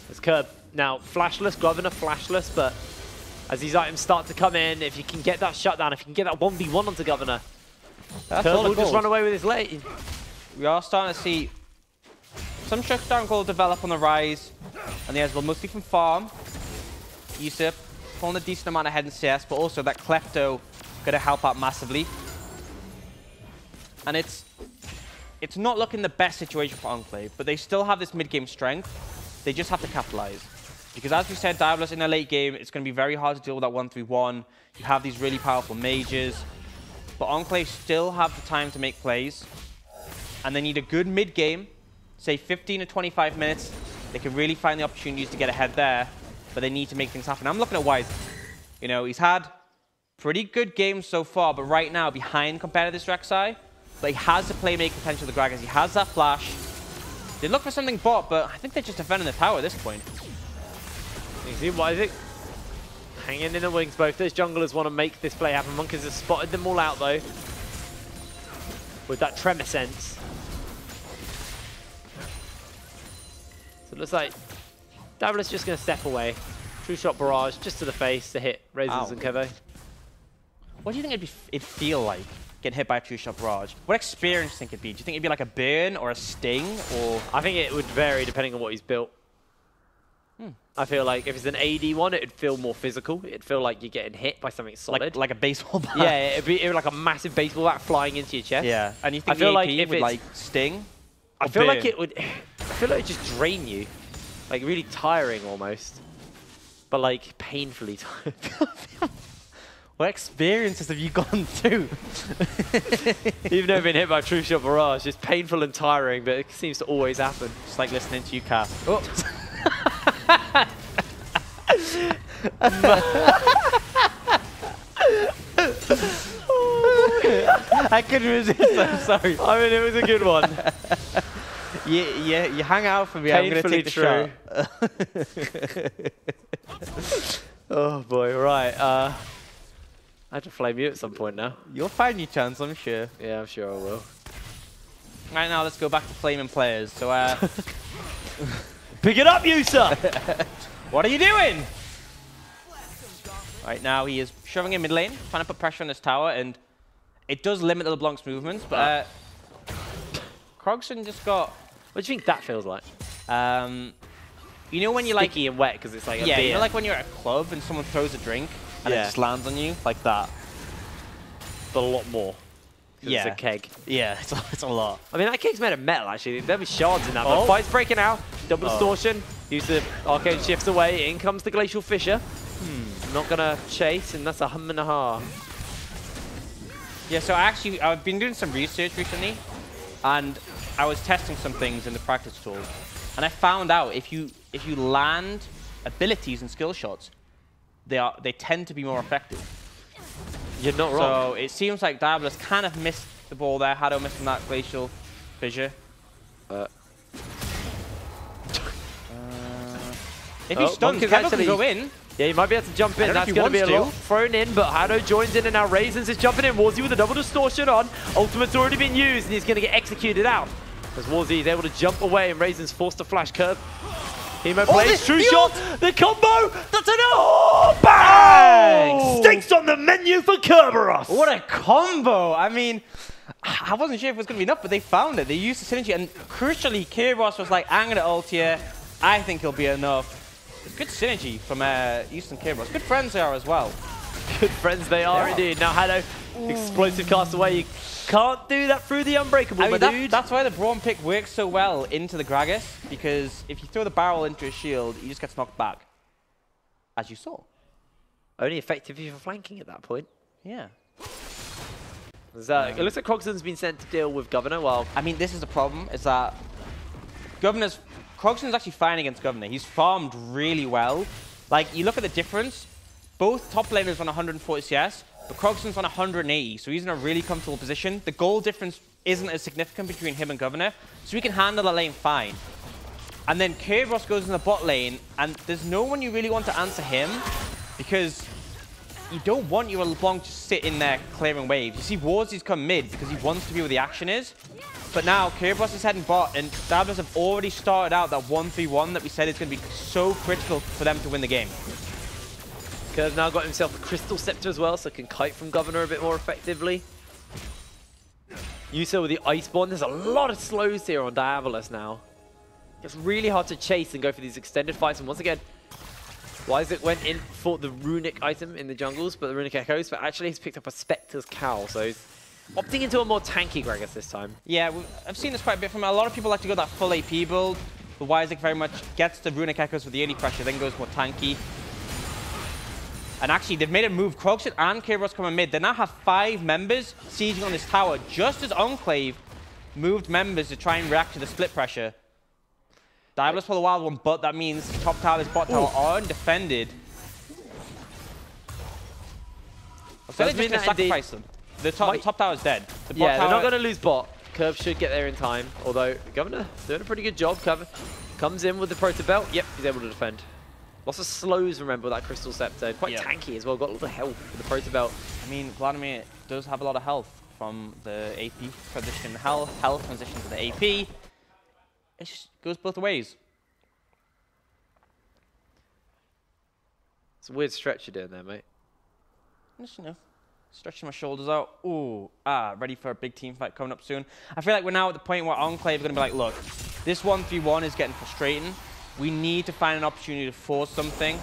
As Curb now flashless, Governor flashless, but as these items start to come in, if you can get that shutdown, if you can get that 1v1 onto Governor, Curb will just run away with his lane. We are starting to see some shutdown gold develop on the rise, and the Ezreal mostly from farm. Yusuf pulling a decent amount ahead in CS, but also that Klepto going to help out massively. And it's not looking the best situation for Enclave, but they still have this mid-game strength. They just have to capitalize. Because as we said, Diabolus in the late game, it's going to be very hard to deal with that 1-3-1. You have these really powerful mages. But Enclave still have the time to make plays. And they need a good mid-game, say 15 to 25 minutes. They can really find the opportunities to get ahead there, but they need to make things happen. I'm looking at Wise. You know, he's had pretty good games so far, but right now behind compared to this Rek'Sai. But he has the playmaking potential of the Gragas. He has that flash. They look for something bot, but I think they're just defending the tower at this point. You see Wyzuk hanging in the wings. Both those junglers want to make this play happen. Monkiz has spotted them all out though, with that tremor sense. So it looks like Diabolus just going to step away. True shot barrage just to the face to hit Razors and Keve. What do you think it'd feel like getting hit by a true shot barrage? What experience do you think it'd be? Do you think it'd be like a burn or a sting? Or I think it would vary depending on what he's built. I feel like if it's an AD one, it'd feel more physical. It'd feel like you're getting hit by something solid. Like a baseball bat? Yeah, it'd be like a massive baseball bat flying into your chest. Yeah, and you think I feel the AP like if would like sting? I feel like it would. I feel like it would just drain you, like really tiring almost, but like painfully tiring. What experiences have you gone through? You've never been hit by a true shot barrage. It's painful and tiring, but it seems to always happen. It's like listening to you cast. Oh. I couldn't resist. I'm sorry. I mean, it was a good one. You hang out for me. Painfully I'm going to take the shot. Oh boy, right. I have to flame you at some point now. You'll find your chance, I'm sure. Yeah, I'm sure I will. Right now, let's go back to flaming players. So, pick it up, Yusa! What are you doing? Right now, he is shoving in mid lane, trying to put pressure on this tower, and it does limit the LeBlanc's movements, but Krogson just got... What do you think that feels like? You know when you're like... Sticky and wet, because it's like a beer. you know like when you're at a club and someone throws a drink, and it just lands on you, like that. But a lot more. Yeah. It's a keg. Yeah, it's a lot. I mean, that keg's made of metal, actually. There'll be shards in that. But fight's breaking out. Double distortion. Use the arcane shifts away. In comes the Glacial Fissure. Not going to chase, and that's a hum and a ha. Yeah, so I've been doing some research recently, and I was testing some things in the practice tool. And I found out if you land abilities and skill shots, they tend to be more effective. You're not wrong. So it seems like Diabolus kind of missed the ball there. Hado missing that Glacial Fissure. If he stuns, Kevin can go in. Yeah, he might be able to jump in. That's going to be a lot thrown in, but Hado joins in, and now Raisins is jumping in. Warzy with a double distortion on. Ultimate's already been used, and he's going to get executed out. As Warzy is able to jump away, and Raisins forced to flash curve. Hemo plays, true shot, the combo, that's an bang! Stakes on the menu for Kerberos. What a combo! I mean, I wasn't sure if it was going to be enough, but they found it. They used the synergy, and crucially, Kerberos was like, I'm going to ult here. I think it'll be enough. It's good synergy from East and Kerberos. Good friends they are as well. Good friends they are indeed. Now, Hado, explosive cast away. You can't do that through the Unbreakable, I mean, dude. That's why the Braum pick works so well into the Gragas, because if you throw the barrel into a shield, he just gets knocked back, as you saw. Only effective if you're flanking at that point. Yeah. It looks like Crogson's been sent to deal with Governor while... I mean, this is the problem, is that Crogson's actually fine against Governor. He's farmed really well. Like, you look at the difference, both top laners on 140 CS, but Crogson's on 180, so he's in a really comfortable position. The goal difference isn't as significant between him and Governor, so he can handle the lane fine. And then Kerberos goes in the bot lane, and there's no one you really want to answer him, because you don't want your LeBlanc to sit in there clearing waves. You see Warzie's come mid because he wants to be where the action is. But now Kerberos is heading bot, and Diabolus have already started out that 1-3-1 that we said is going to be so critical for them to win the game. Curve now got himself a Crystal Scepter as well, so can kite from Governor a bit more effectively. Yusa with the Iceborne. There's a lot of slows here on Diabolus now. It's really hard to chase and go for these extended fights, and once again, Isaac went in for the runic item in the jungles, but the runic echoes, but actually he's picked up a Spectre's Cowl, so he's opting into a more tanky Gragas this time. Yeah, I've seen this quite a bit from a lot of people like to go that full AP build, but Isaac very much gets the runic echoes with the early pressure, then goes more tanky. And actually, they've made a move. Krogson and Kerberos coming mid. They now have 5 members sieging on this tower, just as Enclave moved members to try and react to the split pressure. Diabolus for the wild one, but that means top tower, this bot tower are undefended. So they're just going to sacrifice them. The top tower is dead. The bot they're tower, not going to lose bot. Curve should get there in time, although Governor doing a pretty good job. Curve comes in with the Proto Belt. Yep, he's able to defend. Lots of slows, remember, with that Crystal Scepter. Quite tanky as well. Got a lot of health with the Proto Belt. I mean, Vladimir does have a lot of health from the AP transition, health transition to the AP. It just goes both ways. It's a weird stretch you're doing there, mate. Just, stretching my shoulders out. Ooh, ready for a big team fight coming up soon. I feel like we're now at the point where Enclave are going to be like, look, this 1-3-1 is getting frustrating. We need to find an opportunity to force something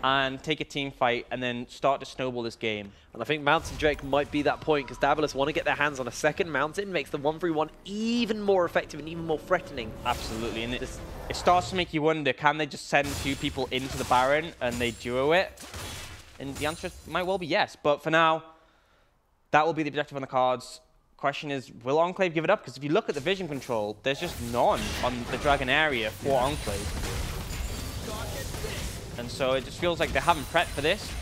and take a team fight and then start to snowball this game. And I think Mountain Drake might be that point, because Diabolus want to get their hands on a second Mountain, makes the 1-3-1 even more effective and even more threatening. Absolutely, and it starts to make you wonder, can they just send 2 people into the Baron and they duo it? And the answer might well be yes, but for now, that will be the objective on the cards. Question is, will Enclave give it up? Because if you look at the vision control, there's just none on the Dragon area for Enclave. And so it just feels like they haven't prepped for this,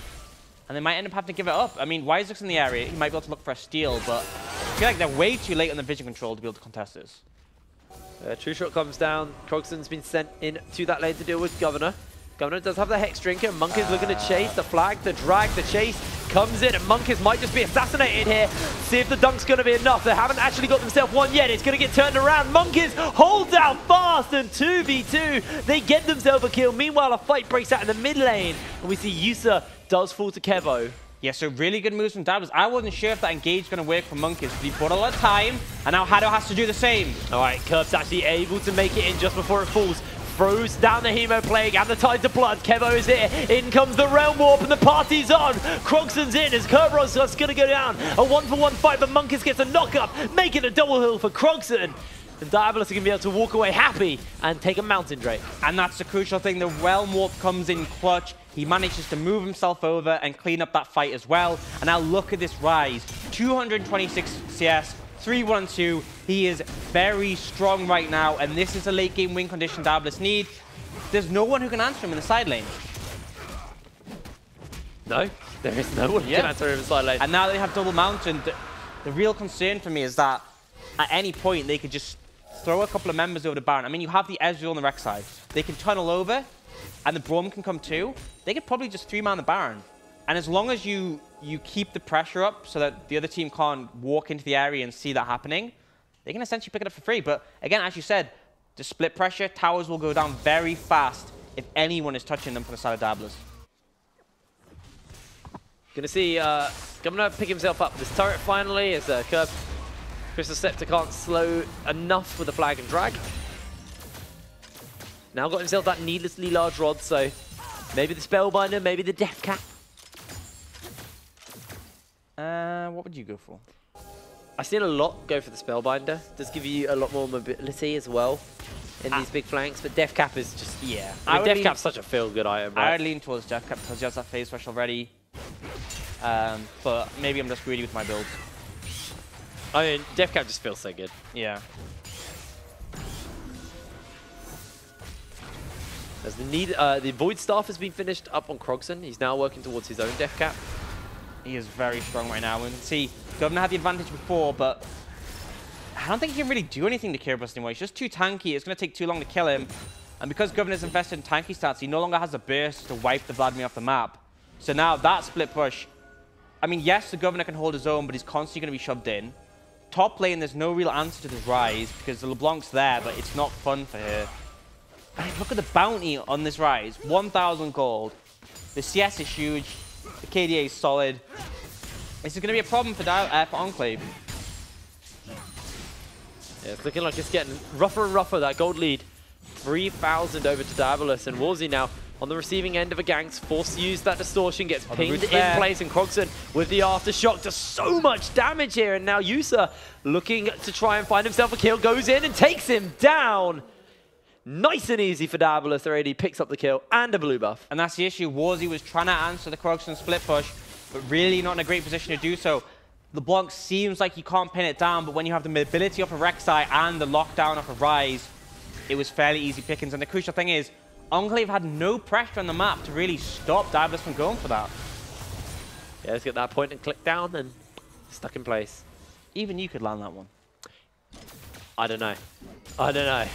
and they might end up having to give it up. I mean, Wiseco's in the area, he might be able to look for a steal, but I feel like they're way too late on the vision control to be able to contest this. True Shot comes down. Crogson's been sent in to that lane to deal with Governor. Governor does have the Hex Drinker. Monk is looking to chase. The flag, the drag, the chase comes in, and Monk might just be assassinated here. See if the dunk's going to be enough. They haven't actually got themselves one yet. It's going to get turned around. Monk holds out fast, and 2v2. They get themselves a kill. Meanwhile, a fight breaks out in the mid lane, and we see Yusa does fall to Kevo. Yeah, so really good moves from Diabolus. I wasn't sure if that engage is going to work for Monk, but he bought a lot of time, and now Hado has to do the same. All right, Curve's actually able to make it in just before it falls. Throws down the Hemo Plague and the Tides of Blood. Kevo is here. In comes the Realm Warp, and the party's on. Crogson's in as Kerberos is going to go down. A 1-for-1 fight, but Monkus gets a knock-up, making a double hill for Crogson. And Diabolus are going to be able to walk away happy and take a Mountain Drake. And that's the crucial thing. The Realm Warp comes in clutch. He manages to move himself over and clean up that fight as well. And now look at this rise. 226 CS. 3-1-2. He is very strong right now, and this is a late game win condition Diabolus need. There's no one who can answer him in the side lane. No, there is no one who can answer him in the side lane. And now they have double Mountain. The real concern for me is that at any point they could just throw a couple of members over the Baron. I mean, you have the Ezreal on the Rex side. They can tunnel over, and the Braum can come too. They could probably just 3-man the Baron. And as long as you keep the pressure up so that the other team can't walk into the area and see that happening, they can essentially pick it up for free. But again, as you said, the split pressure, towers will go down very fast if anyone is touching them from the side of Diabolus. Gonna see Governor pick himself up this turret finally as Curve Crystal Scepter can't slow enough with the flag and drag. Now got himself that needlessly large rod, so maybe the Spellbinder, maybe the Death Cap. What would you go for? I've seen a lot go for the Spellbinder. Does give you a lot more mobility as well in these big flanks, but Death Cap is just, yeah. I mean, Death Cap's such a feel-good item, right? I would lean towards Death Cap because he has that phase rush already. But maybe I'm just greedy with my builds. I mean, Death Cap just feels so good. Yeah. As the Void Staff has been finished up on Krogson. He's now working towards his own Death Cap. He is very strong right now. We can see Governor had the advantage before, but I don't think he can really do anything to Kerberos anymore. He's just too tanky. It's going to take too long to kill him. And because Governor's invested in tanky stats, he no longer has a burst to wipe the Vladimir off the map. So now that split push, I mean, yes, the Governor can hold his own, but he's constantly going to be shoved in. Top lane, there's no real answer to this Rise because the LeBlanc's there, but it's not fun for her. I mean, look at the bounty on this Rise. 1,000 gold. The CS is huge. The KDA is solid. This is going to be a problem for Enclave. Yeah, it's looking like it's getting rougher and rougher, that gold lead. 3,000 over to Diabolus, and Warzy now on the receiving end of a ganks, forced to use that distortion, gets pinged in place, and Krogson with the aftershock does so much damage here, and now Yusa looking to try and find himself a kill, goes in and takes him down. Nice and easy for Diabolus already, picks up the kill and a blue buff. And that's the issue. Warzy was trying to answer the Krogson split push, but really not in a great position to do so. LeBlanc seems like he can't pin it down, but when you have the mobility off of Rek'Sai and the lockdown off of Rise, it was fairly easy pickings. And the crucial thing is, Enclave had no pressure on the map to really stop Diabolus from going for that. Yeah, let's get that point and click down and stuck in place. Even you could land that one. I don't know. I don't know.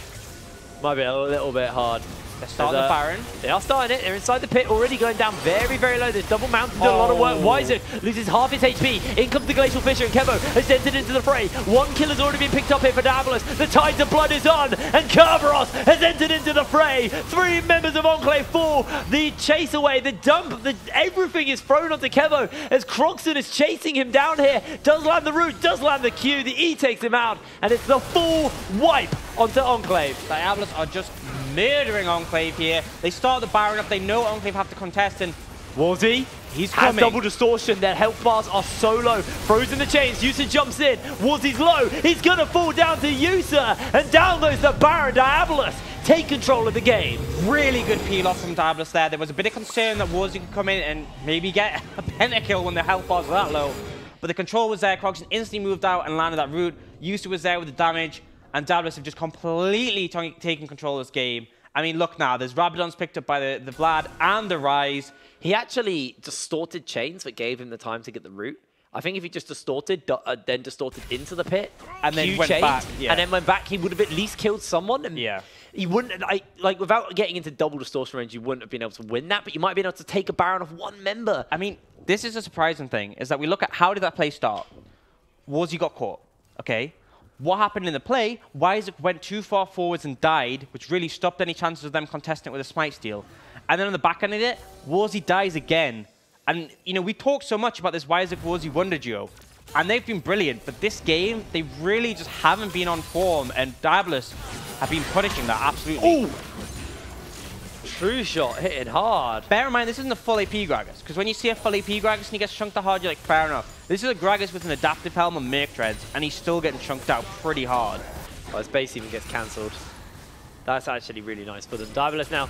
Might be a little bit hard. They're starting the Baron. They are starting it. They're inside the pit, already going down very, very low. There's double mountain doing a lot of work. Wyzuk loses half his HP. In comes the Glacial Fisher, and Kevo has entered into the fray. One kill has already been picked up here for Diabolus. The Tides of Blood is on, and Kerberos has entered into the fray. 3 members of Enclave fall. The chase away, the dump, everything is thrown onto Kevo as Krogson is chasing him down here. Does land the root, does land the Q. The E takes him out, and it's the full wipe onto Enclave. Diabolus are just murdering Enclave here. They start the Baron up. They know Enclave have to contest, and Warzy, he's has coming. double distortion. Their health bars are so low. Frozen in the chains. Yusa jumps in. Warzy's low. He's going to fall down to Yusa. And down goes the Baron. Diabolus take control of the game. Really good peel off from Diabolus there. There was a bit of concern that Warzy could come in and maybe get a pentakill when the health bars were that low. But the control was there. Krogson instantly moved out and landed that root. Yusa was there with the damage. And Diabolus have just completely taken control of this game. I mean, look now. There's Rabadon's picked up by the Vlad and the Rise. He actually distorted chains that gave him the time to get the root. I think if he just distorted, then distorted into the pit, and then went back, and then went back, he would have at least killed someone. And yeah. He wouldn't, like, without getting into double distortion range, you wouldn't have been able to win that, but you might have been able to take a Baron of one member. I mean, this is a surprising thing, is that we look at how did that play start. Warzy got caught, okay? What happened in the play? Wyzuk went too far forwards and died, which really stopped any chances of them contesting it with a smite steal. And then on the back end of it, Warzy dies again. And, you know, we talk so much about this Wyzuk-Warzy Wonder duo, and they've been brilliant, but this game, they really just haven't been on form, and Diabolus have been punishing that, absolutely. Ooh! True shot, hitting hard. Bear in mind, this isn't a full AP Gragas, because when you see a full AP Gragas and he gets chunked out hard, you're like, fair enough. This is a Gragas with an adaptive helm and Merc Treads, and he's still getting chunked out pretty hard. Well, his base even gets cancelled. That's actually really nice for them. Diabolus now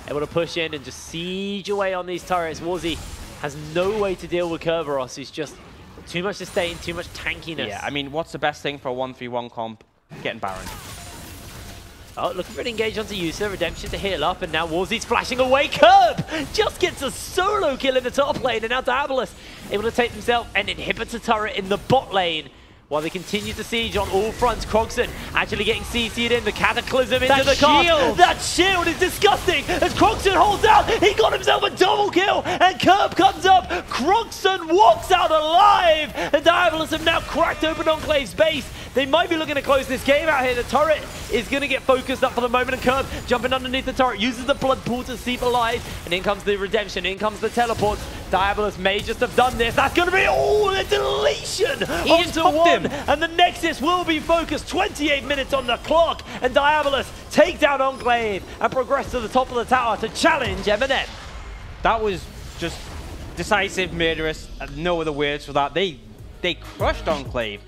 able to push in and just siege away on these turrets. Warzy has no way to deal with Kerberos. He's just too much sustain, too much tankiness. Yeah, I mean, what's the best thing for a 1-3-1 comp? Getting Baron. Oh, looking for an engage onto Yusa. Redemption to heal up, and now Warzy's flashing away. Curb just gets a solo kill in the top lane, and now Diabolus able to take himself an inhibitor turret in the bot lane. While they continue to siege on all fronts, Krogson actually getting CC'd in, the Cataclysm into the cast. That shield is disgusting as Krogson holds out. He got himself a double kill, and Curb comes up. Krogson walks out alive, and Diabolus have now cracked open Enclave's base. They might be looking to close this game out here. The turret is going to get focused up for the moment, and Curb jumping underneath the turret, uses the blood pool to seep alive, and in comes the redemption, in comes the teleports. Diabolus may just have done this. That's going to be all a deletion onto one, and the Nexus will be focused. 28 minutes on the clock, and Diabolus take down Enclave and progress to the top of the tower to challenge M&M. That was just decisive, murderous, no other words for that. They crushed Enclave.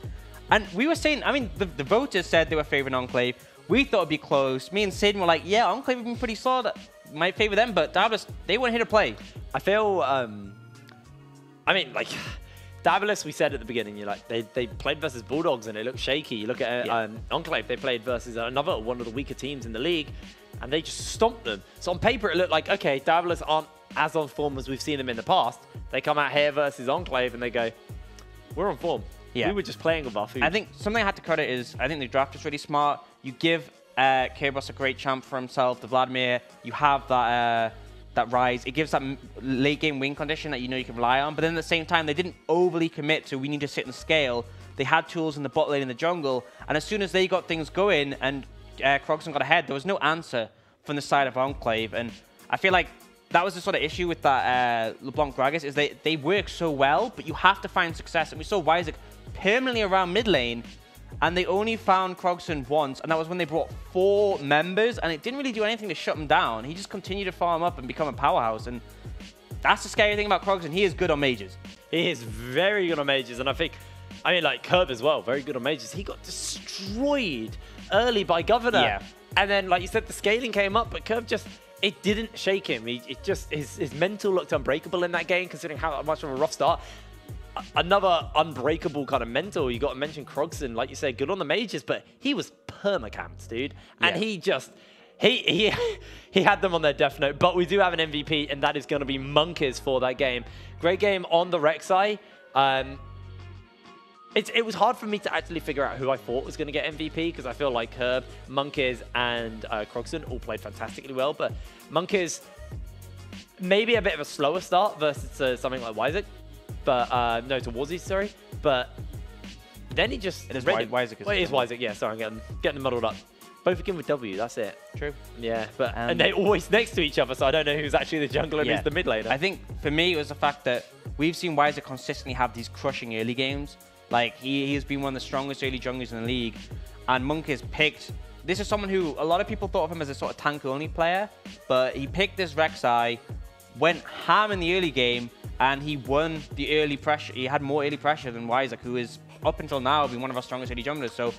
And we were saying, I mean, the voters said they were favoring Enclave. We thought it'd be close. Me and Sid were like, yeah, Enclave have been pretty solid. Might favor them, but Diabolus, they weren't here to play. I feel, I mean, like, Diabolus, we said at the beginning, you're like, they played versus Bulldogs and it looked shaky. You look at Enclave, they played versus another one of the weaker teams in the league, and they just stomped them. So on paper, it looked like, okay, Diabolus aren't as on form as we've seen them in the past. They come out here versus Enclave and they go, we're on form. Yeah. We were just playing with our food. I think something I had to credit is, I think the draft is really smart. You give Kerberos a great champ for himself, the Vladimir. You have that rise. It gives that late game win condition that you know you can rely on. But then at the same time, they didn't overly commit to we need to sit and scale. They had tools in the bot lane in the jungle. And as soon as they got things going and Krogson got ahead, there was no answer from the side of Enclave. And I feel like that was the sort of issue with that LeBlanc Gragas, is they work so well, but you have to find success. And we saw Isaac permanently around mid lane, and they only found Krogson once, and that was when they brought 4 members, and it didn't really do anything to shut him down. He just continued to farm up and become a powerhouse, and that's the scary thing about Krogson. He is good on mages. He is very good on mages, and I think, I mean, like, Curb as well, very good on mages. He got destroyed early by Governor. Yeah. And then, like you said, the scaling came up, but Curb just, it didn't shake him. His mental looked unbreakable in that game, considering how much of a rough start. Another unbreakable kind of mental. You got to mention Krogson, like you said, good on the mages, but he was permacamped, dude. And he just, he had them on their death note. But we do have an MVP, and that is going to be Monkeys for that game. Great game on the Rek'Sai. It was hard for me to actually figure out who I thought was going to get MVP, because I feel like Herb, Monkeys, and Krogson all played fantastically well. But Monkeys, maybe a bit of a slower start versus something like Isaac. But, no, to Warzy, sorry. But then he just... It is Isaac. Well, it is Isaac, yeah, sorry, I'm getting them muddled up. Both begin with W, that's it. True. Yeah, but and they're always next to each other, so I don't know who's actually the jungler and who's the mid laner. I think, for me, it was the fact that we've seen Isaac consistently have these crushing early games. Like, he has been one of the strongest early junglers in the league. And Monkeys picked... This is someone who, a lot of people thought of him as a sort of tank-only player, but he picked this Rek'Sai, went ham in the early game, and he won the early pressure. He had more early pressure than Isaac, who is, up until now, been one of our strongest early junglers. So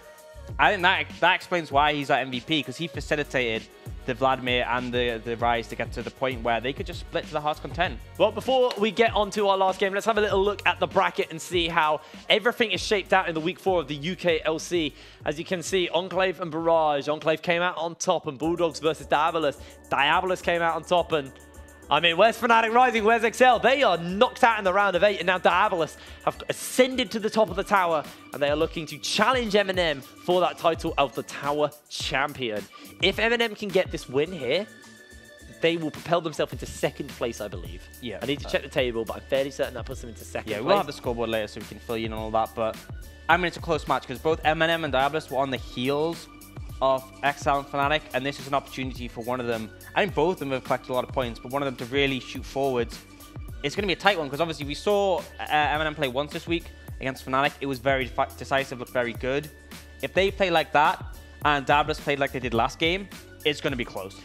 I think that explains why he's our MVP, because he facilitated the Vladimir and the Rise to get to the point where they could just split to the heart's content. Well, before we get on to our last game, let's have a little look at the bracket and see how everything is shaped out in the week 4 of the UKLC. As you can see, Enclave and Barrage. Enclave came out on top, and Bulldogs versus Diabolus. Diabolus came out on top, and I mean, where's Fnatic Rising? Where's Excel? They are knocked out in the round of 8, and now Diabolus have ascended to the top of the tower, and they are looking to challenge M&M for that title of the Tower Champion. If M&M can get this win here, they will propel themselves into 2nd place, I believe. Yeah. I need to check the table, but I'm fairly certain that puts them into 2nd place. Yeah, we'll have the scoreboard later so we can fill you in on all that, but I mean, it's a close match because both M&M and Diabolus were on the heels of Excel and Fnatic, and this is an opportunity for one of them. I think both of them have collected a lot of points, but one of them to really shoot forwards. It's going to be a tight one because obviously we saw M&M play once this week against Fnatic. It was very decisive, looked very good. If they play like that and Diabolus played like they did last game, it's going to be close.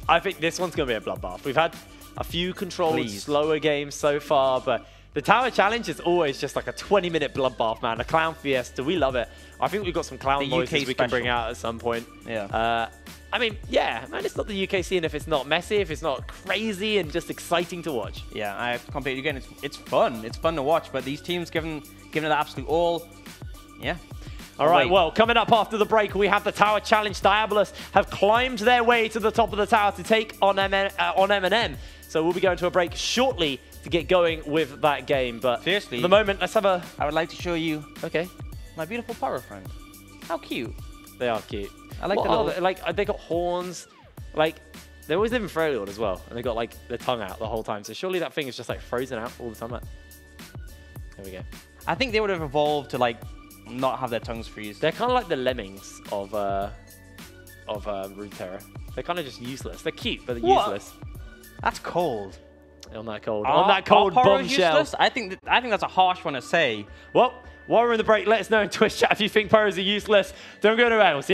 I think this one's going to be a bloodbath. We've had a few controlled, slower games so far, but the Tower Challenge is always just like a 20-minute bloodbath, man. A clown fiesta. We love it. I think we've got some clown voices we can bring out at some point. Yeah. I mean, yeah, man, it's not the UK scene if it's not messy, if it's not crazy and just exciting to watch. Yeah, I completely agree. It's fun. It's fun to watch, but these teams giving it the absolute all. Yeah. All right, well, coming up after the break, we have the Tower Challenge. Diabolus have climbed their way to the top of the tower to take on M&M. So we'll be going to a break shortly to get going with that game. But seriously, for the moment, let's have a... I would like to show you okay, my beautiful Pyro friend. How cute. They are cute. I like the little... Like, they got horns. Like, they always live in Freljord as well. And they got, like, their tongue out the whole time. So surely that thing is just, like, frozen out all the time. Like, there we go. I think they would have evolved to, like, not have their tongues freeze. They're kind of like the lemmings of Runeterra. They're kind of just useless. They're cute, but they're useless. That's cold. On that cold bombshell. Useless? I think that's a harsh one to say. Well, while we're in the break, let us know in Twitch chat if you think Pyros are useless. Don't go anywhere. We'll see